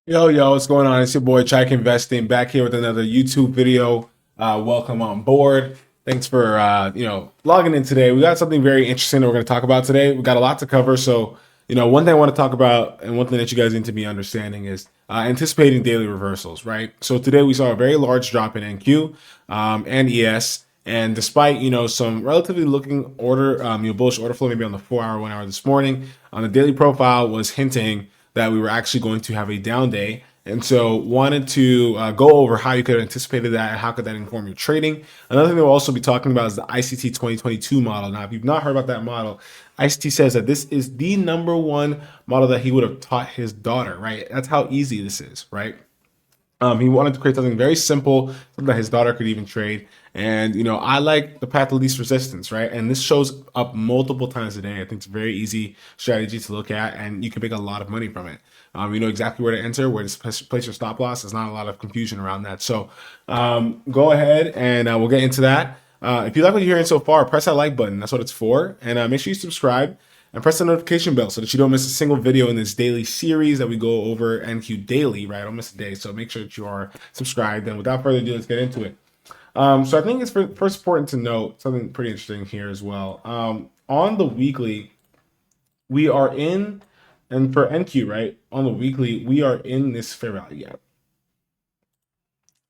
Yo, what's going on? It's your boy Chike Investing back here with another YouTube video. Welcome on board. Thanks for logging in today. We got something very interesting that we're going to talk about today. We got a lot to cover. So, one thing I want to talk about and one thing that you guys need to be understanding is anticipating daily reversals, right? So today we saw a very large drop in NQ and ES. And despite some relatively looking order, bullish order flow maybe on the 4 hour, 1 hour this morning, on the daily profile was hinting that we were actually going to have a down day. And so wanted to go over how you could have anticipated that and how could that inform your trading. Another thing that we'll also be talking about is the ICT 2022 model. Now, if you've not heard about that model, ICT says that this is the number one model that he would have taught his daughter, right? That's how easy this is, right? He wanted to create something very simple, something that his daughter could even trade. And I like the path of least resistance, right? And this shows up multiple times a day. I think it's a very easy strategy to look at, and you can make a lot of money from it. You know exactly where to enter, where to place your stop loss. There's not a lot of confusion around that. So go ahead and we'll get into that. If you like what you're hearing so far, press that like button. That's what it's for. And make sure you subscribe and press the notification bell so that you don't miss a single video in this daily series that we go over NQ daily, right? I don't miss a day. So make sure that you are subscribed. And without further ado, let's get into it. So I think it's first important to note something pretty interesting here as well. On the weekly, we are in, and for NQ, right? On the weekly, we are in this fair value gap.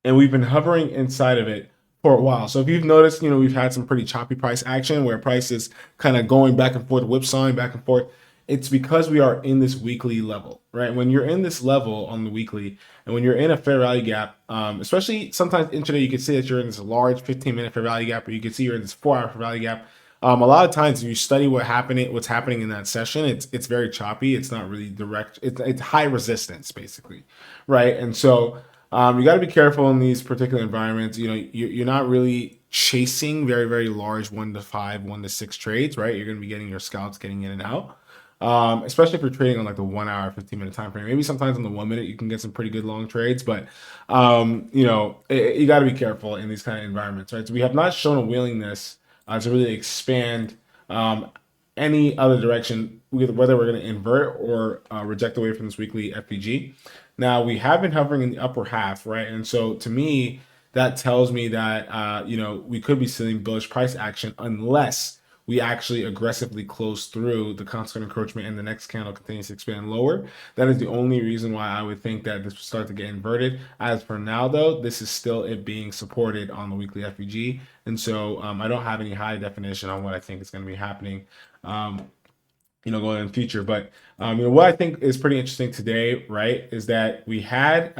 And we've been hovering inside of it for a while. So if you've noticed, we've had some pretty choppy price action where price is kind of going back and forth, whipsawing back and forth. It's because we are in this weekly level, right? When you're in this level on the weekly, and when you're in a fair value gap, especially sometimes intraday, you can see that you're in this large 15-minute fair value gap, or you can see you're in this 4 hour fair value gap. A lot of times, if you study what's happening in that session, it's very choppy. It's not really direct. It's high resistance, basically, right? And so you got to be careful in these particular environments. You're not really chasing very, very large 1 to 5, 1 to 6 trades, right? You're going to be getting your scalps getting in and out. Especially if you're trading on like the 1 hour, 15-minute time frame. Maybe sometimes on the 1 minute you can get some pretty good long trades, but you got to be careful in these kind of environments, right? So we have not shown a willingness to really expand any other direction, whether we're going to invert or reject away from this weekly FPG. Now, we have been hovering in the upper half, right? And so to me, that tells me that we could be seeing bullish price action unless we actually aggressively close through the constant encroachment and the next candle continues to expand lower. That is the only reason why I would think that this will start to get inverted. As for now, though, this is still it being supported on the weekly FEG. And so I don't have any high definition on what I think is going to be happening. Going in the future. But what I think is pretty interesting today, right, is that we had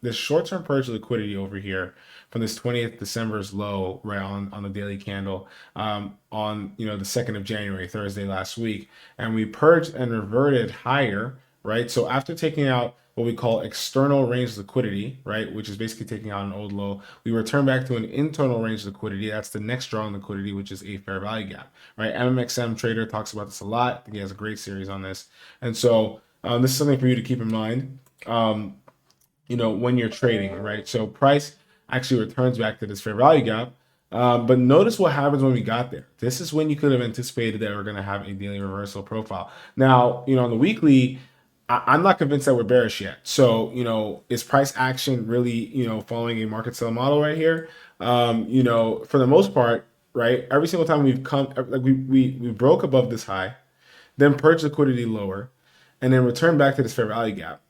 this short-term purge liquidity over here from this 20th December's low, right, on the daily candle on the 2nd of January, Thursday last week, and we purged and reverted higher, right? So after taking out what we call external range liquidity, right, which is basically taking out an old low, we return back to an internal range liquidity. That's the next strong liquidity, which is a fair value gap, right? MMXM Trader talks about this a lot. I think he has a great series on this. And so this is something for you to keep in mind, when you're trading, right? So price actually returns back to this fair value gap. But notice what happens when we got there. This is when you could have anticipated that we're going to have a daily reversal profile. Now, on the weekly, I'm not convinced that we're bearish yet. So, is price action really, following a market sell model right here? For the most part, right? Every single time we've come, like we broke above this high, then purge liquidity lower, and then return back to this fair value gap,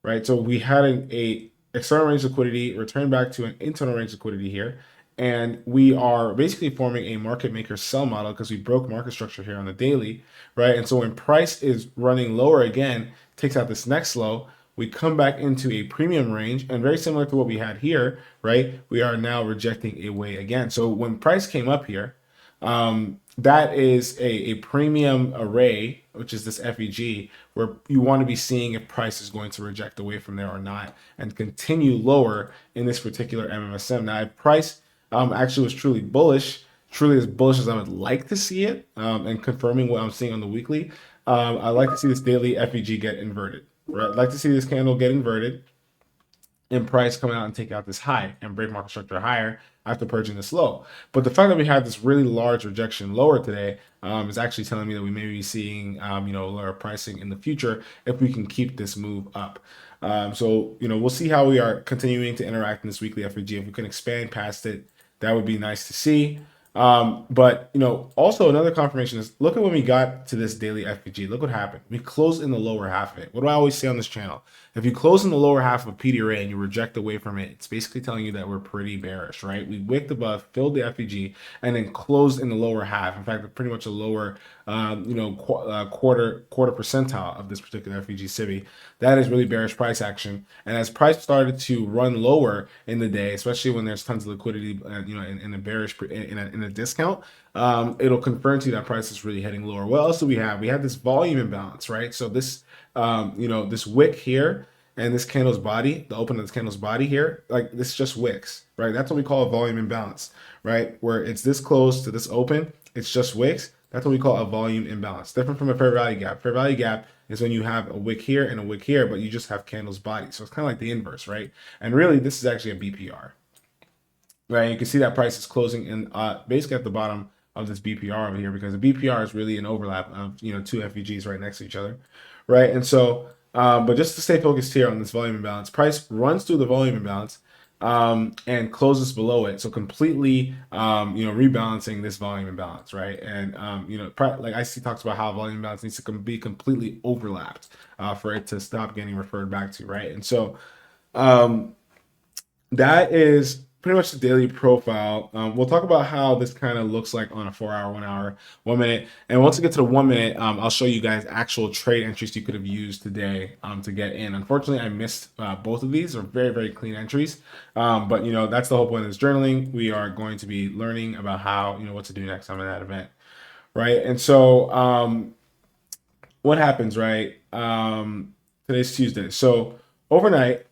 right? So we had a external range liquidity, return back to an internal range liquidity here. And we are basically forming a market maker sell model because we broke market structure here on the daily, right? And so when price is running lower again, takes out this next low, we come back into a premium range, and very similar to what we had here, right? We are now rejecting away again. So when price came up here, that is a premium array, which is this FEG, where you want to be seeing if price is going to reject away from there or not and continue lower in this particular MMSM. Now, if price actually was truly bullish, truly as bullish as I would like to see it, and confirming what I'm seeing on the weekly, I'd like to see this daily FEG get inverted. Right? I'd like to see this candle get inverted. in price coming out and take out this high and break market structure higher after purging this low. But the fact that we had this really large rejection lower today is actually telling me that we may be seeing lower pricing in the future if we can keep this move up. So we'll see how we are continuing to interact in this weekly FVG. If we can expand past it, that would be nice to see. But also another confirmation is, look at when we got to this daily FVG. Look what happened. We closed in the lower half of it. What do I always say on this channel? If you close in the lower half of a PDRA and you reject away from it, it's basically telling you that we're pretty bearish, right? We wicked above, filled the FVG, and then closed in the lower half. In fact, pretty much a lower, quarter percentile of this particular FVG CIBI. That is really bearish price action. And as price started to run lower in the day, especially when there's tons of liquidity, in a bearish in a discount, it'll confirm to you that price is really heading lower. What else do we have? We have this volume imbalance, right? So this, this wick here and this candle's body, the open of this candle's body here, like this just wicks, right? That's what we call a volume imbalance, right? Where it's this close to this open, it's just wicks. That's what we call a volume imbalance. Different from a fair value gap. Fair value gap is when you have a wick here and a wick here, but you just have candles body. So it's kind of like the inverse, right? And really, this is actually a BPR, right? You can see that price is closing in basically at the bottom of this BPR over here, because the BPR is really an overlap of two FVGs right next to each other, right? And so, but just to stay focused here on this volume imbalance, price runs through the volume imbalance and closes below it, so completely rebalancing this volume imbalance, right? And like ICT talks about how volume imbalance needs to be completely overlapped for it to stop getting referred back to, right? And so that is pretty much the daily profile. We'll talk about how this kind of looks like on a 4 hour, 1 hour, 1 minute. And once we get to the 1 minute, I'll show you guys actual trade entries you could have used today to get in. Unfortunately, I missed both of these. Are very, very clean entries. But that's the whole point of this journaling. We are going to be learning about how, what to do next time in that event. Right. And so what happens, right? Today's Tuesday. So overnight,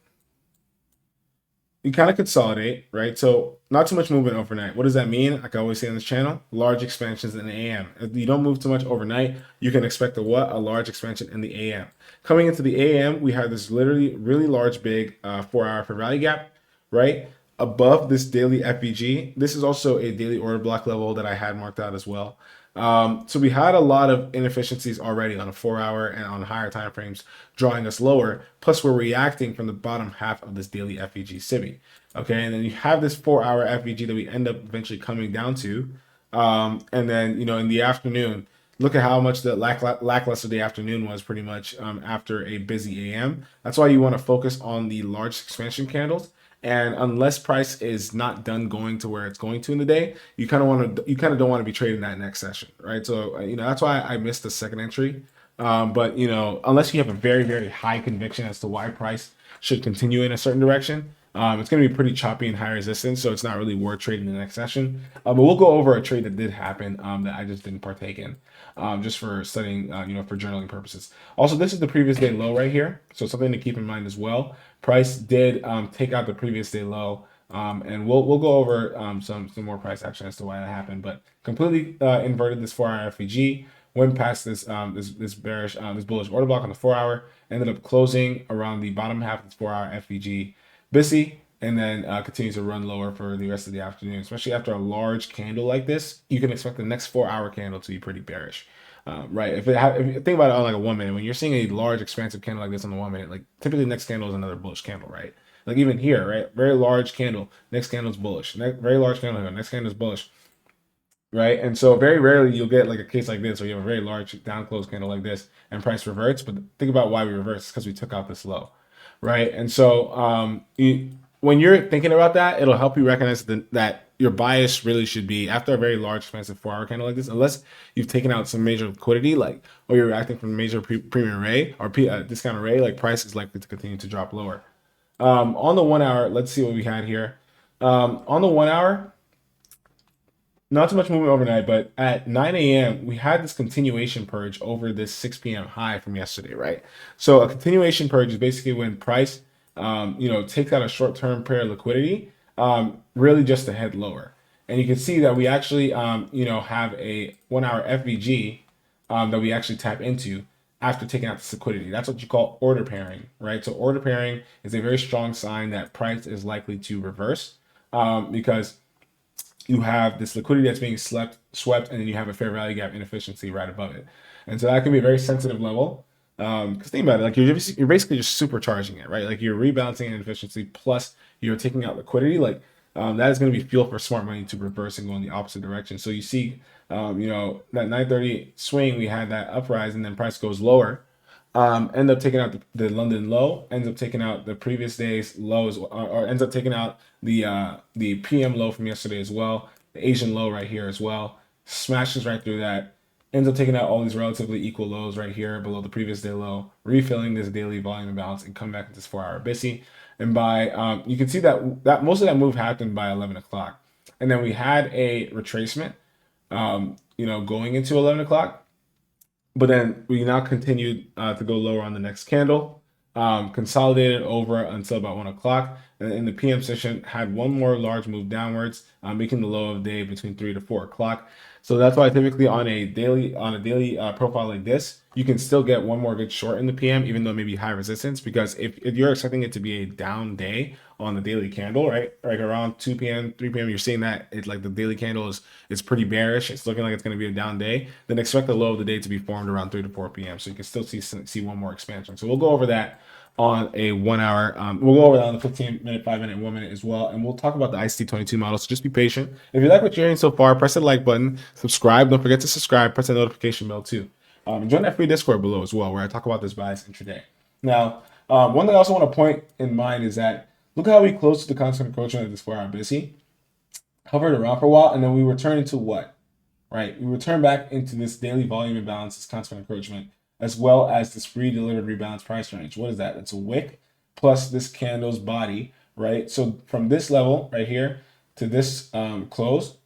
you kind of consolidate, right? So not too much movement overnight. What does that mean? Like I always say on this channel, large expansions in the AM. If you don't move too much overnight, you can expect a large expansion in the AM. Coming into the AM, we have this literally really large, big 4 hour fair value gap, right? Above this daily FVG. This is also a daily order block level that I had marked out as well. So we had a lot of inefficiencies already on a 4 hour and on higher time frames, drawing us lower. Plus, we're reacting from the bottom half of this daily FVG CIBI. Okay, and then you have this 4 hour FVG that we end up eventually coming down to, and then in the afternoon, look at how much the lackluster the afternoon was, pretty much after a busy AM. That's why you want to focus on the large expansion candles. And unless price is not done going to where it's going to in the day, you kind of don't want to be trading that next session, right? So that's why I missed the second entry. But unless you have a very, very high conviction as to why price should continue in a certain direction, it's going to be pretty choppy and high resistance, so it's not really worth trading the next session. But we'll go over a trade that did happen that I just didn't partake in, just for studying, for journaling purposes. Also, this is the previous day low right here, so something to keep in mind as well. Price did take out the previous day low, and we'll go over some more price action as to why that happened. But completely inverted this 4 hour FVG, went past this bullish order block on the 4 hour, ended up closing around the bottom half of this 4 hour FVG busy, and then continues to run lower for the rest of the afternoon. Especially after a large candle like this, you can expect the next 4 hour candle to be pretty bearish. Right. If you think about it on like a 1 minute, when you're seeing a large expansive candle like this on the 1 minute, like typically the next candle is another bullish candle, right? Like even here, right? Very large candle, next candle is bullish. Very large candle here, next candle is bullish, right? And so very rarely you'll get like a case like this where you have a very large down close candle like this and price reverts. But think about why we reverse. It's because we took out this low, right? And so when you're thinking about that, it'll help you recognize that your bias really should be after a very large, expensive 4 hour candle like this, unless you've taken out some major liquidity, or you're reacting from a major premium array or discount array, like price is likely to continue to drop lower. On the 1 hour, let's see what we had here. On the 1 hour, not too much movement overnight, but at 9 a.m., we had this continuation purge over this 6 p.m. high from yesterday, right? So a continuation purge is basically when price, takes out a short-term pair of liquidity, really just to head lower. And you can see that we actually, have a 1 hour FVG that we actually tap into after taking out this liquidity. That's what you call order pairing, right? So order pairing is a very strong sign that price is likely to reverse, because you have this liquidity that's being swept, and then you have a fair value gap inefficiency right above it. And so that can be a very sensitive level. Because think about it, like you're basically just supercharging it, right? Like you're rebalancing inefficiency plus you're taking out liquidity. Like that is going to be fuel for smart money to reverse and go in the opposite direction. So you see, that 930 swing, we had that uprise, and then price goes lower. End up taking out the London low, ends up taking out the previous day's lows, or ends up taking out the PM low from yesterday as well, the Asian low right here as well, smashes right through that, ends up taking out all these relatively equal lows right here below the previous day low, refilling this daily volume imbalance, and come back into this 4-hour BISI. And by you can see that most of that move happened by 11 o'clock, and then we had a retracement, going into 11 o'clock. But then we now continued to go lower on the next candle, consolidated over until about 1 o'clock. And in the PM session, had one more large move downwards, making the low of the day between 3 to 4 o'clock. So that's why typically on a daily profile like this, you can still get one more good short in the PM, even though maybe high resistance. Because if you're expecting it to be a down day on the daily candle, right, like around 2 p.m., 3 p.m., you're seeing that it's like the daily candle is pretty bearish. It's looking like it's going to be a down day. Then expect the low of the day to be formed around 3 to 4 p.m. So you can still see one more expansion. So we'll go over that on a 1 hour. We'll go over that on the 15-minute, 5-minute, 1 minute as well. And we'll talk about the ICT 22 model. So just be patient. If you like what you're hearing so far, press the like button, subscribe. Don't forget to subscribe, press the notification bell too. Join that free Discord below as well, where I talk about this bias intraday. Now, one thing I also want to point in mind is that look how we closed to the constant encroachment of this 4-hour BISI, hovered around for a while, and then we return into what? Right? We return back into this daily volume imbalance, this constant encroachment, as well as this pre-delivered rebalance price range. What is that? It's a wick plus this candle's body, right? So from this level right here to this close,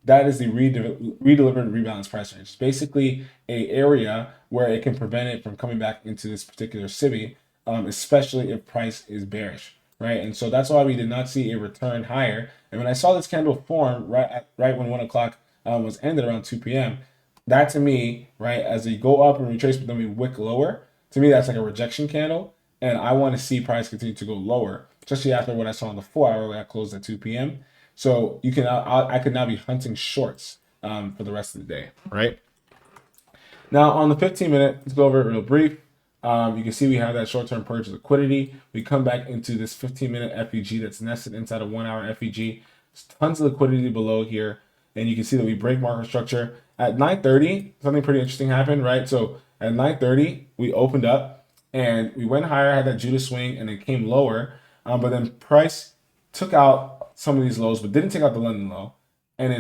that is the redelivered rebalance price range. It's basically a area where it can prevent it from coming back into this particular CIBI, especially if price is bearish, right? And so that's why we did not see a return higher. And when I saw this candle form right when 1 o'clock was ended around 2 p.m., that to me, right, as we go up and retrace, but then we wick lower, to me that's like a rejection candle. And I want to see price continue to go lower, especially after what I saw on the 4-hour where I closed at 2 p.m. So you can, I could now be hunting shorts for the rest of the day, right? Now on the 15-minute, let's go over it real brief. You can see we have that short-term purge of liquidity. We come back into this 15-minute FEG that's nested inside a 1-hour FEG. There's tons of liquidity below here, and you can see that we break market structure at 9:30. Something pretty interesting happened, right? So at 9:30, we opened up and we went higher, had that Judas swing, and then came lower. But then price took out some of these lows, but didn't take out the London low, and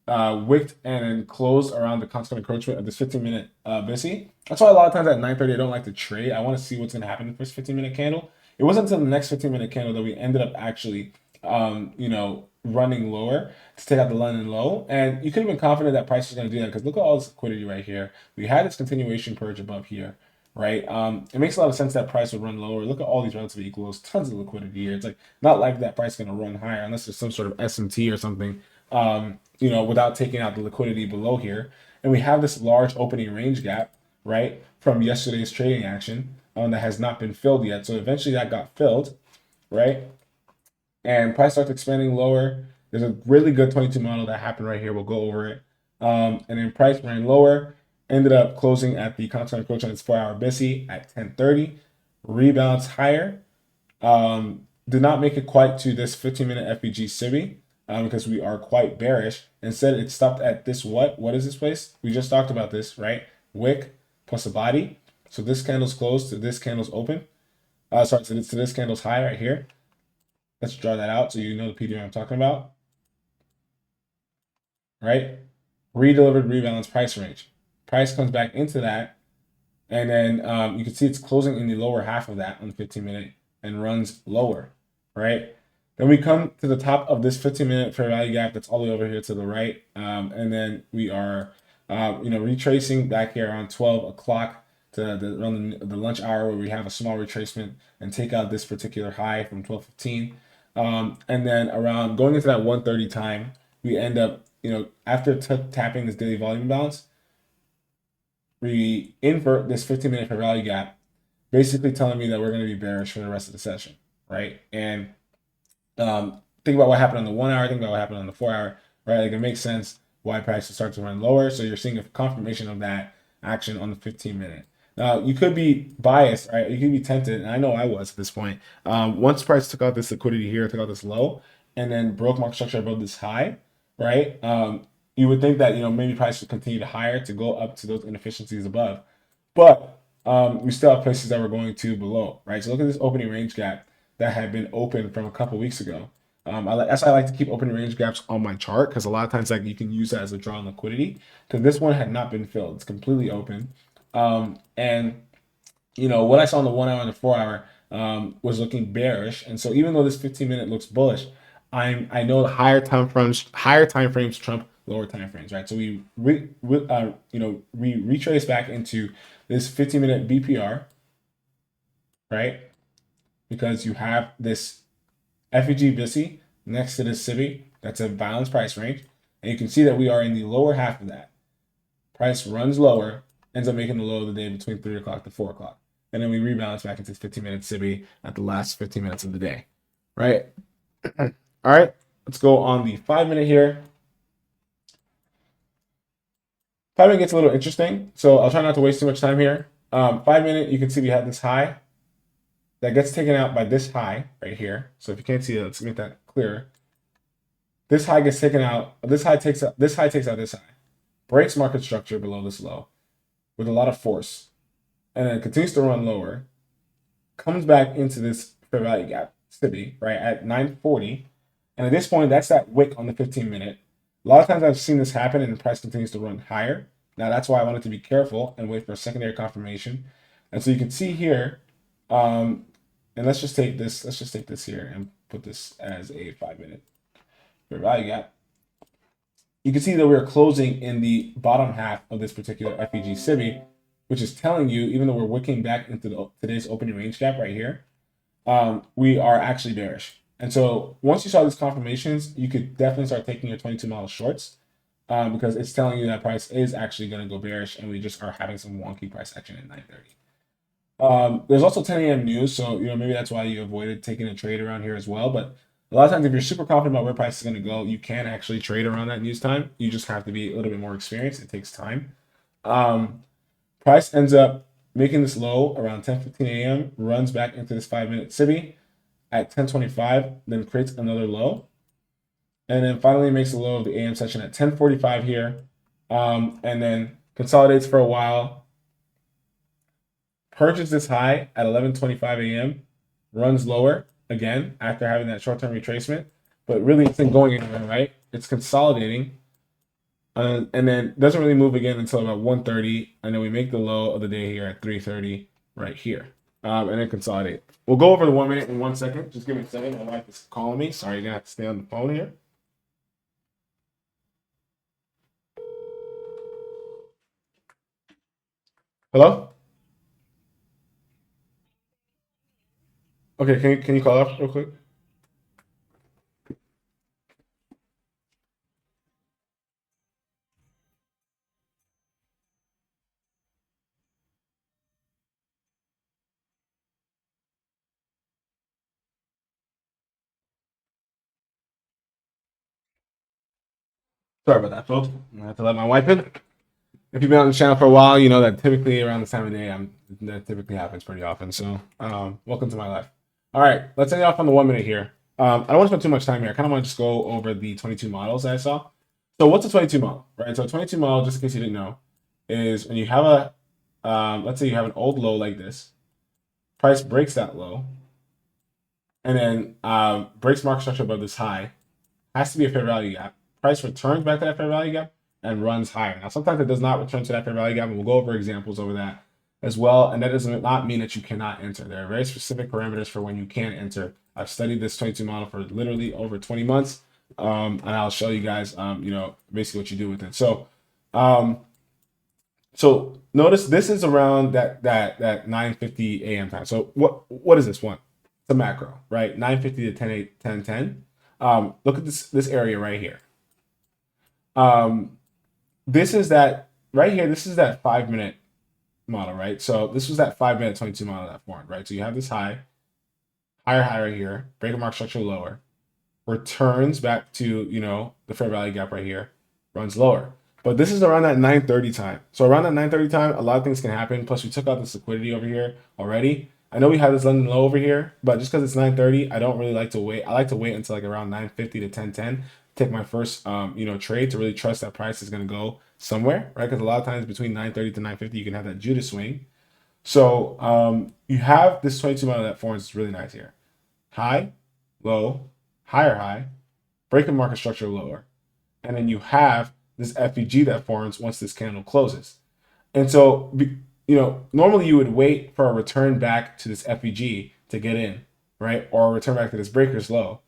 then wicked and then closed around the constant encroachment of this 15-minute BISI. That's why a lot of times at 9:30 I don't like to trade. I want to see what's going to happen in the first 15-minute candle. It wasn't until the next 15-minute candle that we ended up actually, running lower to take out the London low. And you could have been confident that price was going to do that because look at all this liquidity right here. We had this continuation purge above here, right? It makes a lot of sense that price would run lower. Look at all these relatively equal lows, tons of liquidity here. It's like not like that price is going to run higher unless there's some sort of SMT or something, without taking out the liquidity below here. And we have this large opening range gap, right, from yesterday's trading action that has not been filled yet. So eventually that got filled, right? And price starts expanding lower. There's a really good 22 model that happened right here. We'll go over it. And then price ran lower, ended up closing at the constant approach on its 4-hour BISI at 10:30. Rebalance higher. Did not make it quite to this 15-minute FEG CIBI because we are quite bearish. Instead, it stopped at this what? What is this place? We just talked about this, right? Wick plus a body. So this candle's closed to this candle's open. To this candle's high right here. Let's draw that out so you know the PDR I'm talking about. Right? Redelivered rebalance price range. Price comes back into that. And then you can see it's closing in the lower half of that on the 15-minute and runs lower. Right? Then we come to the top of this 15-minute fair value gap that's all the way over here to the right. And then we are, retracing back here around 12 o'clock to around the lunch hour where we have a small retracement and take out this particular high from 12:15. And then around going into that 1:30 time, we end up, after tapping this daily volume balance, we invert this 15-minute fair value gap, basically telling me that we're going to be bearish for the rest of the session, right? And think about what happened on the 1 hour, think about what happened on the 4 hour, right? Like it makes sense why prices start to run lower. So you're seeing a confirmation of that action on the 15-minute. Now you could be biased, right? You could be tempted, and I know I was at this point. Once price took out this liquidity here, took out this low, and then broke market structure above this high, right? You would think that maybe price would continue to higher to go up to those inefficiencies above, but we still have places that we're going to below, right? So look at this opening range gap that had been open from a couple weeks ago. That's why I like to keep opening range gaps on my chart, because a lot of times like you can use that as a draw on liquidity, because this one had not been filled. It's completely open. And what I saw on the 1 hour and the 4 hour was looking bearish. And so even though this 15-minute looks bullish, I know the higher time frames trump lower time frames, right? So we retrace back into this 15-minute BPR, right? Because you have this FEG VISI next to this SIBI. That's a balanced price range. And you can see that we are in the lower half of that. Price runs lower, ends up making the low of the day between 3 o'clock to 4 o'clock. And then we rebalance back into 15-minute SIBI at the last 15 minutes of the day, right? All right, let's go on the 5-minute here. 5-minute gets a little interesting, so I'll try not to waste too much time here. 5-minute, you can see we have this high that gets taken out by this high right here. So if you can't see it, let's make that clear. This high gets taken out. This high takes out this high, breaks market structure below this low with a lot of force, and then continues to run lower, comes back into this fair value gap, SIBI, right, at 940. And at this point, that's that wick on the 15-minute. A lot of times I've seen this happen and the price continues to run higher. Now that's why I wanted to be careful and wait for a secondary confirmation. And so you can see here, and let's just take this here and put this as a 5-minute fair value gap. You can see that we're closing in the bottom half of this particular FEG SIBI, which is telling you, even though we're wicking back into today's opening range gap right here, we are actually bearish. And so once you saw these confirmations, you could definitely start taking your 22 model shorts, because it's telling you that price is actually going to go bearish, and we just are having some wonky price action at 9:30. There's also 10 a.m. news, so maybe that's why you avoided taking a trade around here as well. But a lot of times, if you're super confident about where price is going to go, you can actually trade around that news time. You just have to be a little bit more experienced. It takes time. Price ends up making this low around 10:15 a.m., runs back into this 5-minute SIBI at 10:25, then creates another low, and then finally makes the low of the AM session at 10:45 here, and then consolidates for a while, purges this high at 11:25 a.m., runs lower again after having that short-term retracement, but really isn't going anywhere, right? It's consolidating, and then doesn't really move again until about 1:30, and then we make the low of the day here at 3:30 right here, and then consolidate. We'll go over the 1 minute in 1 second. Just give me a second. My wife is calling me. Sorry, you're gonna have to stay on the phone here. Hello? Okay, can you call up real quick? Sorry about that, folks. I have to let my wife in. If you've been on the channel for a while, you know that typically around this time of day, that typically happens pretty often. So, welcome to my life. All right, let's end it off on the 1 minute here. I don't want to spend too much time here. I kind of want to just go over the 22 models that I saw. So, what's a 22 model, right? So, a 22 model, just in case you didn't know, is when you have let's say you have an old low like this, price breaks that low, and then breaks market structure above this high, has to be a fair value gap. Price returns back to that fair value gap and runs higher. Now, sometimes it does not return to that fair value gap, and we'll go over examples over that as well. And that does not mean that you cannot enter. There are very specific parameters for when you can enter. I've studied this 22 model for literally over 20 months, and I'll show you guys, basically what you do with it. So, so notice this is around that 9:50 a.m. time. So what is this one? It's a macro, right? 9:50 to 10:10. Look at this area right here. This is that right here. This is that 5-minute model, right? So this was that 5-minute 22 model that formed, right? So you have this high, higher right here, break mark structure lower, returns back to, the fair value gap right here, runs lower. But this is around that 9:30 time. So around that 9:30 time, a lot of things can happen. Plus, we took out this liquidity over here already. I know we have this London low over here, but just because it's 9:30, I don't really like to wait. I like to wait until like around 9:50 to 10:10, take my first, trade to really trust that price is going to go somewhere, right? Because a lot of times between 9:30 to 9:50, you can have that Judas swing. So you have this 22 model that forms is really nice here. High, low, higher high, breaking market structure lower. And then you have this FEG that forms once this candle closes. And so, normally you would wait for a return back to this FEG to get in, right? Or a return back to this breaker's low.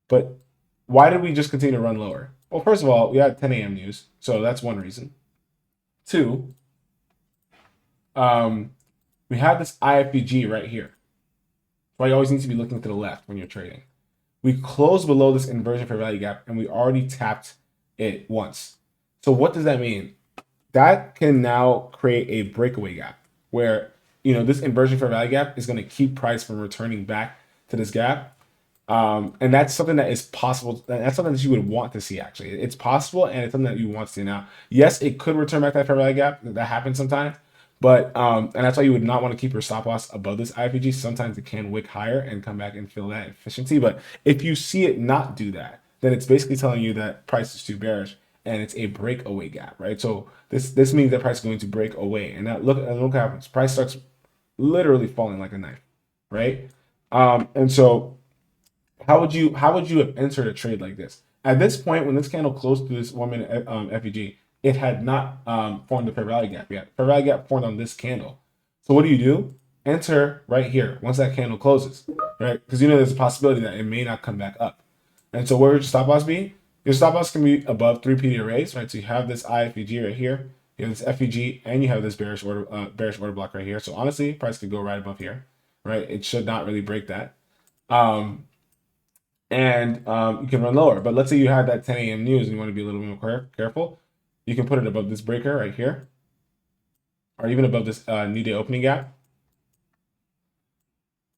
But why did we just continue to run lower? Well, first of all, we had 10 a.m. news. So that's one reason. Two, we have this IFEG right here. So you always need to be looking to the left when you're trading. We closed below this inversion fair value gap and we already tapped it once. So what does that mean? That can now create a breakaway gap where, this inversion fair value gap is going to keep price from returning back to this gap. And that's something that is possible. That's something that you would want to see, actually. It's possible, and it's something that you want to see now. Yes, it could return back to that fair value gap. That happens sometimes. But, and that's why you would not want to keep your stop loss above this IFG. Sometimes it can wick higher and come back and fill that efficiency. But if you see it not do that, then it's basically telling you that price is too bearish and it's a breakaway gap, right? So this means that price is going to break away. And that look what happens. Price starts literally falling like a knife, right? And so how would you have entered a trade like this? At this point, when this candle closed through this 1-minute FEG, it had not formed the fair value gap yet. Fair value gap formed on this candle. So what do? Enter right here once that candle closes, right? Because there's a possibility that it may not come back up. And so where would your stop loss be? Your stop loss can be above 3 PD arrays, right? So you have this IFEG right here, you have this FEG, and you have this bearish order block right here. So honestly, price could go right above here, right? It should not really break that. And you can run lower. But let's say you have that 10 a.m. news and you want to be a little bit more careful. You can put it above this breaker right here, or even above this new day opening gap.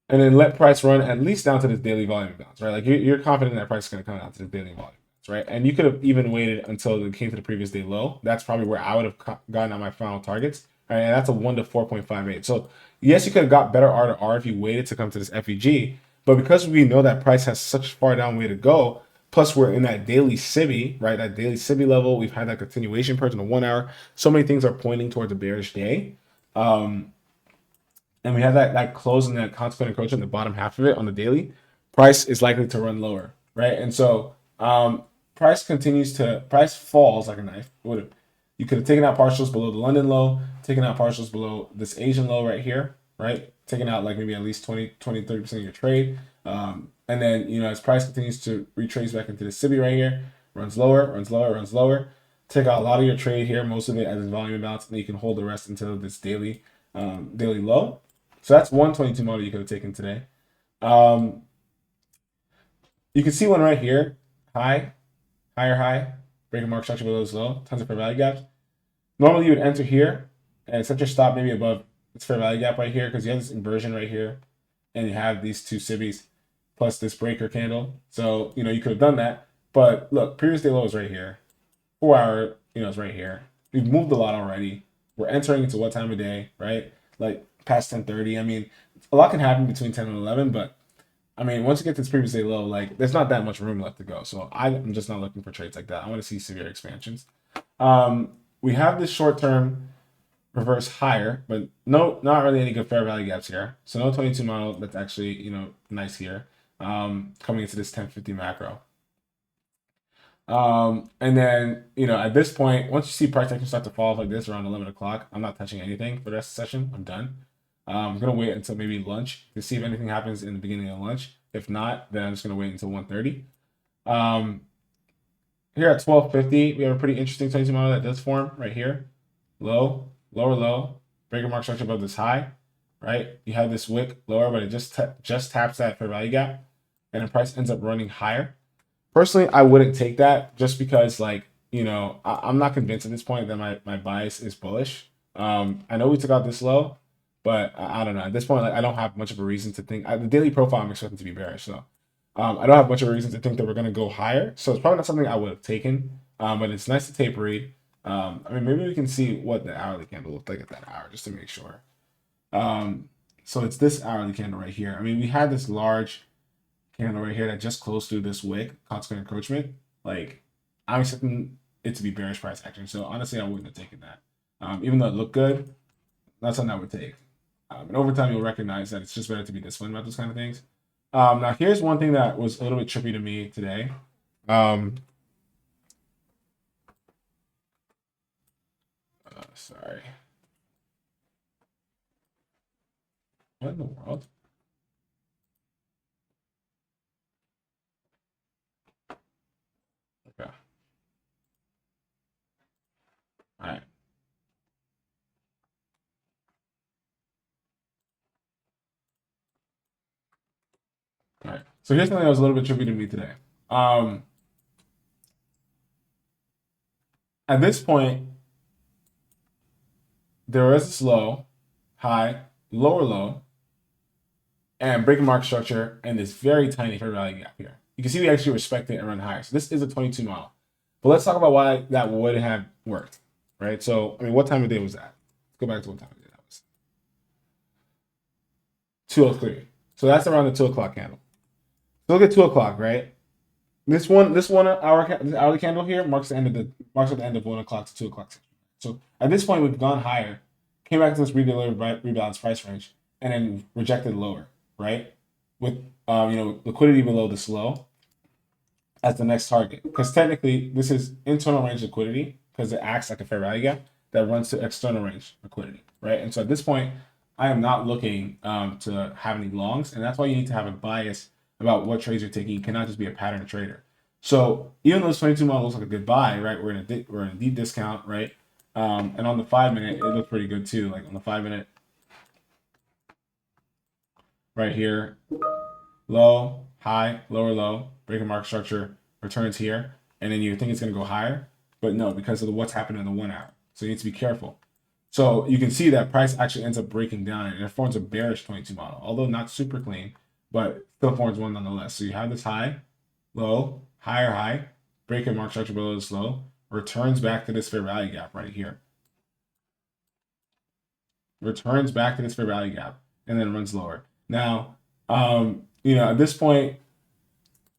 And then let price run at least down to this daily volume imbalance, right? Like you're confident that price is going to come down to the daily volume imbalance, right? And you could have even waited until it came to the previous day low. That's probably where I would have gotten on my final targets. Right? And that's a 1 to 4.58. So yes, you could have got better R to R if you waited to come to this FEG. But because we know that price has such far down way to go, plus we're in that daily SIBI, right? That daily SIBI level, we've had that continuation purge in the 1 hour. So many things are pointing towards a bearish day. And we have that close and that consequent encroachment in the bottom half of it on the daily, price is likely to run lower, right? And so price falls like a knife. You could have taken out partials below the London low, taken out partials below this Asian low right here, right? Taking out like maybe at least 30% of your trade. And then, as price continues to retrace back into the SIBI right here, runs lower, runs lower, runs lower. Take out a lot of your trade here, most of it as volume imbalance, and then you can hold the rest until this daily low. So that's 122 model you could have taken today. You can see one right here, high, higher high, breaking mark structure below this low, tons of fair value gaps. Normally you would enter here and set your stop maybe above this fair value gap right here because you have this inversion right here and you have these two SIBIs plus this breaker candle. So, you could have done that. But look, previous day low is right here. 4 hour, is right here. We've moved a lot already. We're entering into what time of day, right? Like past 10:30. I mean, a lot can happen between 10 and 11, but I mean, once you get to this previous day low, like there's not that much room left to go. So I'm just not looking for trades like that. I want to see severe expansions. We have this short-term reverse higher, but not really any good fair value gaps here. So no 22 model that's actually, nice here. Coming into this 1050 macro. And then, at this point, once you see price action start to fall like this around 11 o'clock, I'm not touching anything for the rest of the session. I'm done. I'm going to wait until maybe lunch to see if anything happens in the beginning of lunch. If not, then I'm just going to wait until 1:30. Here at 1250, we have a pretty interesting 22 model that does form right here. Low, lower low, breaker mark structure above this high, right? You have this wick lower, but it just taps that fair value gap, and the price ends up running higher. Personally, I wouldn't take that just because, I'm not convinced at this point that my bias is bullish. I know we took out this low, but I don't know. At this point, like, I don't have much of a reason to think. The daily profile I'm expecting to be bearish, so I don't have much of a reason to think that we're going to go higher. So it's probably not something I would have taken, but it's nice to tape read. I mean, maybe we can see what the hourly candle looked like at that hour just to make sure. So it's this hourly candle right here. I mean, we had this large candle right here that just closed through this wick, consequent encroachment. Like, I'm expecting it to be bearish price action. So honestly, I wouldn't have taken that. Even though it looked good, that's something I would take. And over time, you'll recognize that it's just better to be disciplined about those kind of things. Now, here's one thing that was a little bit trippy to me today. Sorry. What in the world? Okay. All right. All right. So here's something that was a little bit trippy to me today. At this point, there was this low, high, lower low, and break and mark structure, and this very tiny fair value gap here. You can see we actually respect it and run higher. So this is a 22 model. But let's talk about why that would have worked, right? So, I mean, what time of day was that? Let's go back to what time of day that was. 2:03. So that's around the 2 o'clock candle. So look at 2 o'clock, right? This hourly candle here marks at the end of 1 o'clock to 2 o'clock. So at this point, we've gone higher, came back to this rebalanced price range, and then rejected lower, right? With liquidity below this low as the next target, because technically this is internal range liquidity because it acts like a fair value gap that runs to external range liquidity, right? And so at this point, I am not looking to have any longs, and that's why you need to have a bias about what trades you're taking. You cannot just be a pattern trader. So even though this 22 model looks like a good buy, right? We're in a deep discount, right? And on the 5-minute, it looked pretty good too. Like on the 5-minute, right here, low, high, lower low, break and mark structure, returns here, and then you think it's going to go higher, but no, because of what's happened in the 1 hour. So you need to be careful. So you can see that price actually ends up breaking down, and it forms a bearish 22 model, although not super clean, but still forms one nonetheless. So you have this high, low, higher high, break and mark structure below this low, returns back to this fair value gap right here. Returns back to this fair value gap, and then runs lower. Now, at this point,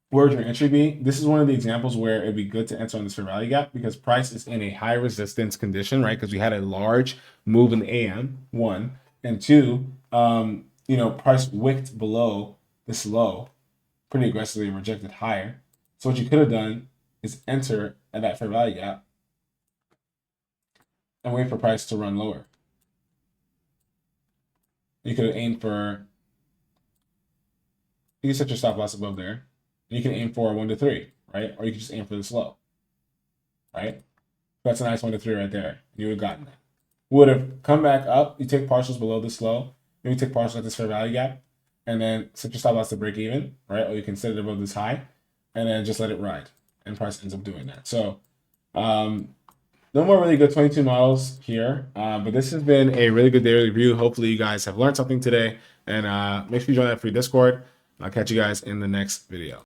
where would your entry be? This is one of the examples where it'd be good to enter on this fair value gap because price is in a high resistance condition, right? Because we had a large move in the AM, 1, and 2, price wicked below this low pretty aggressively and rejected higher. So what you could have done is enter at that fair value gap and wait for price to run lower. You could have aimed for, you can set your stop loss above there. You can aim for 1 to 3, right? Or you can just aim for this low, right? That's a nice 1 to 3 right there. You would have gotten that. Would have come back up. You take partials below this low. Maybe take partials at this fair value gap, and then set your stop loss to break even, right? Or you can set it above this high, and then just let it ride. And price ends up doing that. So, no more really good 22 models here, but this has been a really good daily review. Hopefully, you guys have learned something today, and make sure you join that free Discord. I'll catch you guys in the next video.